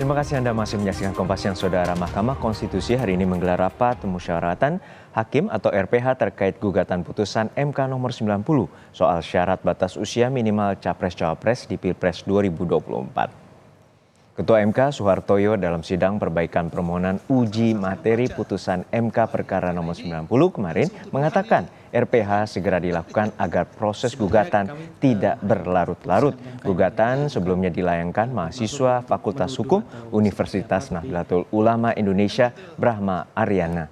Terima kasih Anda masih menyaksikan Kompas Siang, Saudara. Mahkamah Konstitusi hari ini menggelar rapat pemusyawaratan hakim atau RPH terkait gugatan putusan MK nomor 90 soal syarat batas usia minimal Capres-Cawapres di Pilpres 2024. Ketua MK Soehartoyo dalam sidang perbaikan permohonan uji materi putusan MK perkara nomor 90 kemarin mengatakan RPH segera dilakukan agar proses gugatan tidak berlarut-larut. Gugatan sebelumnya dilayangkan mahasiswa Fakultas Hukum Universitas Nahdlatul Ulama Indonesia Brahma Aryana.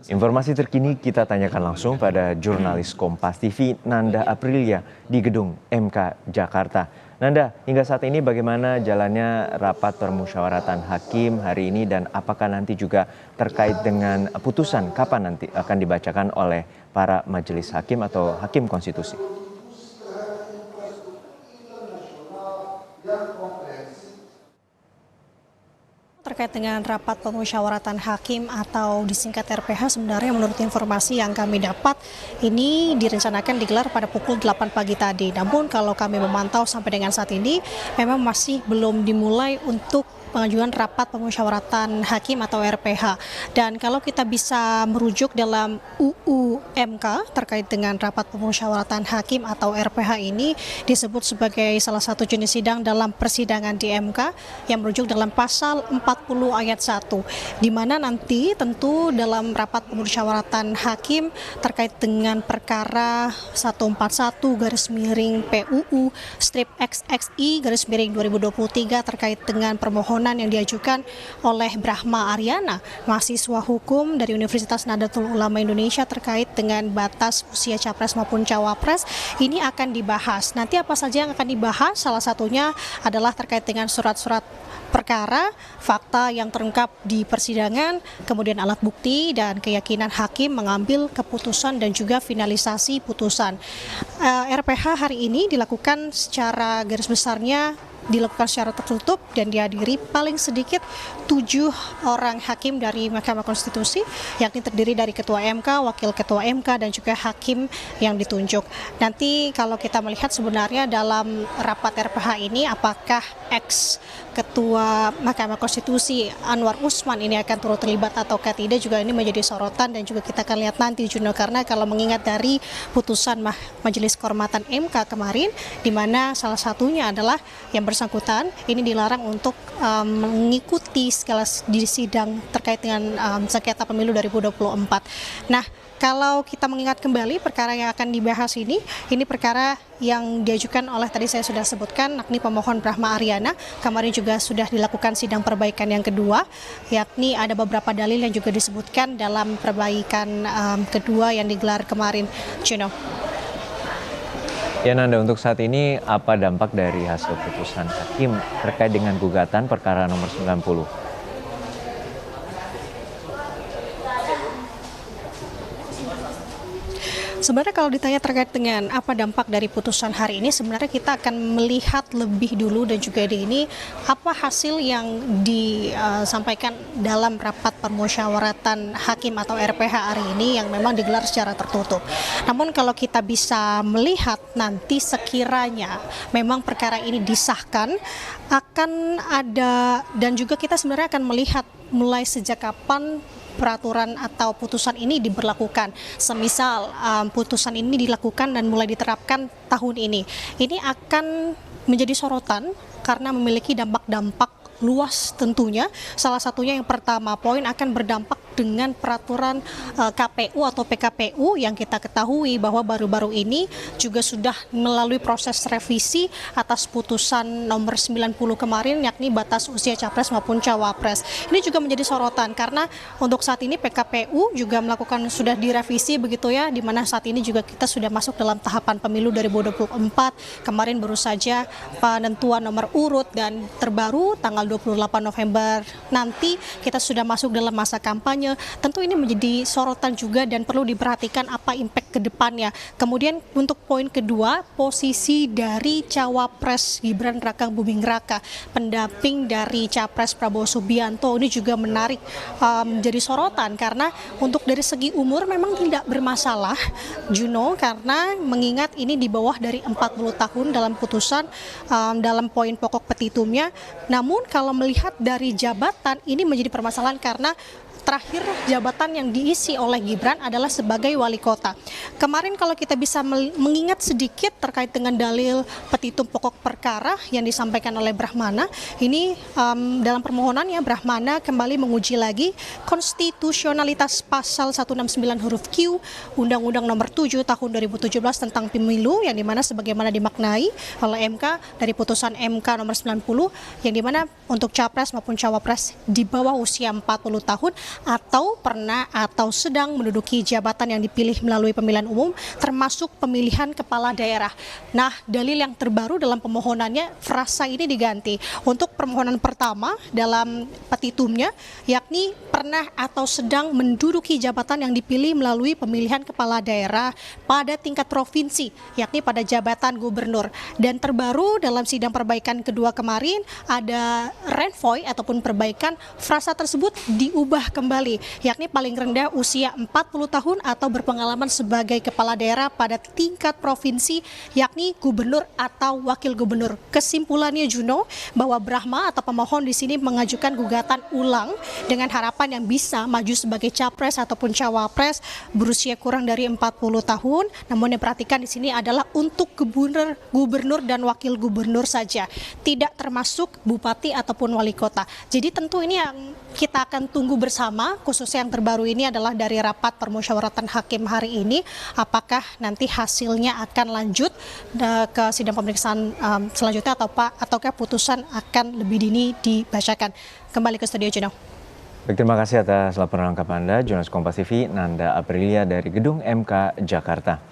Informasi terkini kita tanyakan langsung pada jurnalis Kompas TV Nanda Aprilia di gedung MK Jakarta. Nanda, hingga saat ini bagaimana jalannya rapat permusyawaratan hakim hari ini dan apakah nanti juga terkait dengan putusan kapan nanti akan dibacakan oleh para majelis hakim atau hakim konstitusi? Terkait dengan rapat pemusyawaratan hakim atau disingkat RPH, sebenarnya menurut informasi yang kami dapat ini direncanakan digelar pada pukul 8 pagi tadi. Namun kalau kami memantau sampai dengan saat ini memang masih belum dimulai untuk pengajuan rapat pemusyawaratan hakim atau RPH. Dan kalau kita bisa merujuk dalam UU MK terkait dengan rapat pemusyawaratan hakim atau RPH ini disebut sebagai salah satu jenis sidang dalam persidangan di MK yang merujuk dalam pasal 40 ayat 1, di mana nanti tentu dalam rapat pemusyawaratan hakim terkait dengan perkara 141/PUU /XXI/2023 terkait dengan permohonan yang diajukan oleh Brahma Aryana, mahasiswa hukum dari Universitas Nahdlatul Ulama Indonesia terkait dengan batas usia capres maupun cawapres, ini akan dibahas. Nanti apa saja yang akan dibahas? Salah satunya adalah terkait dengan surat-surat perkara, fakta yang terungkap di persidangan, kemudian alat bukti dan keyakinan hakim mengambil keputusan dan juga finalisasi putusan. RPH hari ini dilakukan secara garis besarnya dilakukan secara tertutup dan dihadiri paling sedikit 7 orang hakim dari Mahkamah Konstitusi, yakni terdiri dari Ketua MK, Wakil Ketua MK, dan juga hakim yang ditunjuk. Nanti kalau kita melihat sebenarnya dalam rapat RPH ini apakah ex-Ketua Mahkamah Konstitusi Anwar Usman ini akan turut terlibat atau tidak juga ini menjadi sorotan dan juga kita akan lihat nanti, Juno, karena kalau mengingat dari putusan Majelis Kehormatan MK kemarin, di mana salah satunya adalah yang bersangkutan ini dilarang untuk mengikuti segala di sidang terkait dengan sengketa pemilu 2024. Nah, kalau kita mengingat kembali perkara yang akan dibahas ini perkara yang diajukan oleh tadi saya sudah sebutkan, yakni pemohon Brahma Aryana. Kemarin juga sudah dilakukan sidang perbaikan yang kedua, yakni ada beberapa dalil yang juga disebutkan dalam perbaikan kedua yang digelar kemarin. Juno. Ya Nanda, untuk saat ini apa dampak dari hasil putusan hakim terkait dengan gugatan perkara nomor 90? Sebenarnya kalau ditanya terkait dengan apa dampak dari putusan hari ini, sebenarnya kita akan melihat lebih dulu dan juga di ini apa hasil yang disampaikan dalam rapat permusyawaratan hakim atau RPH hari ini yang memang digelar secara tertutup. Namun kalau kita bisa melihat nanti sekiranya memang perkara ini disahkan, akan ada dan juga kita sebenarnya akan melihat mulai sejak kapan peraturan atau putusan ini diberlakukan. Semisal putusan ini dilakukan dan mulai diterapkan tahun ini akan menjadi sorotan karena memiliki dampak-dampak luas tentunya. Salah satunya yang pertama, poin akan berdampak dengan peraturan KPU atau PKPU yang kita ketahui bahwa baru-baru ini juga sudah melalui proses revisi atas putusan nomor 90 kemarin, yakni batas usia capres maupun cawapres. Ini juga menjadi sorotan karena untuk saat ini PKPU juga melakukan sudah direvisi begitu ya, di mana saat ini juga kita sudah masuk dalam tahapan pemilu 2024. Kemarin baru saja penentuan nomor urut dan terbaru tanggal 28 November nanti kita sudah masuk dalam masa kampanye kampanye. Tentu ini menjadi sorotan juga dan perlu diperhatikan apa impact ke depannya. Kemudian untuk poin kedua, posisi dari Cawapres Gibran Rakabuming Raka, pendamping dari Capres Prabowo Subianto, ini juga menarik menjadi sorotan karena untuk dari segi umur memang tidak bermasalah, Juno, karena mengingat ini di bawah dari 40 tahun dalam putusan dalam poin pokok petitumnya. Namun kalau melihat dari jabatan ini menjadi permasalahan karena terakhir jabatan yang diisi oleh Gibran adalah sebagai wali kota. Kemarin kalau kita bisa mengingat sedikit terkait dengan dalil petitum pokok perkara yang disampaikan oleh Brahmana, ini dalam permohonannya Brahmana kembali menguji lagi konstitusionalitas pasal 169 huruf Q Undang-Undang Nomor 7 Tahun 2017 tentang pemilu, yang dimana sebagaimana dimaknai oleh MK dari putusan MK nomor 90, yang dimana untuk capres maupun cawapres di bawah usia 40 tahun atau pernah atau sedang menduduki jabatan yang dipilih melalui pemilihan umum termasuk pemilihan kepala daerah. Nah, dalil yang terbaru dalam pemohonannya frasa ini diganti. Untuk permohonan pertama dalam petitumnya yakni pernah atau sedang menduduki jabatan yang dipilih melalui pemilihan kepala daerah pada tingkat provinsi, yakni pada jabatan gubernur. Dan terbaru dalam sidang perbaikan kedua kemarin ada renvoy ataupun perbaikan, frasa tersebut diubah kembali, yakni paling rendah usia 40 tahun atau berpengalaman sebagai kepala daerah pada tingkat provinsi, yakni gubernur atau wakil gubernur. Kesimpulannya, Juno, bahwa Brahma atau pemohon di sini mengajukan gugatan ulang dengan harapan yang bisa maju sebagai capres ataupun cawapres berusia kurang dari 40 tahun. Namun yang perhatikan di sini adalah untuk gubernur dan wakil gubernur saja, tidak termasuk bupati ataupun wali kota. Jadi tentu ini yang kita akan tunggu bersama, khususnya yang terbaru ini adalah dari rapat permusyawaratan hakim hari ini, apakah nanti hasilnya akan lanjut ke sidang pemeriksaan selanjutnya ataukah putusan akan lebih dini dibacakan. Kembali ke studio, Juno. Baik, terima kasih atas laporan lengkap Anda, jurnalis Kompas TV Nanda Aprilia dari Gedung MK Jakarta.